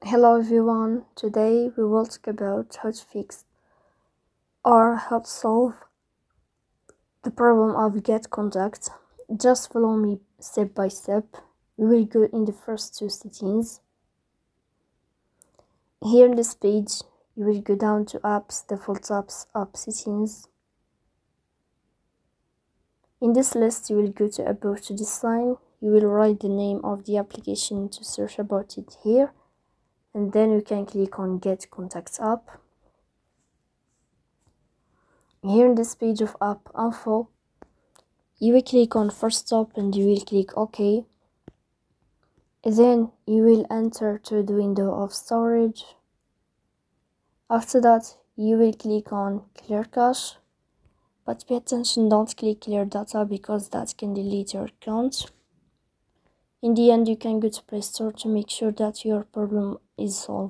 Hello everyone, today we will talk about how to fix or how to solve the problem of Getcontact. Just follow me step by step. We will go in the first two settings. Here in this page, you will go down to apps, default apps, app settings. In this list, you will go to above to this line. You will write the name of the application to search about it here. And then you can click on Getcontact app. Here in this page of app info, you will click on first stop and you will click OK. Then you will enter to the window of storage. After that, you will click on clear cache. But pay attention, don't click clear data because that can delete your account. In the end, you can go to Play Store to make sure that your problem is solved.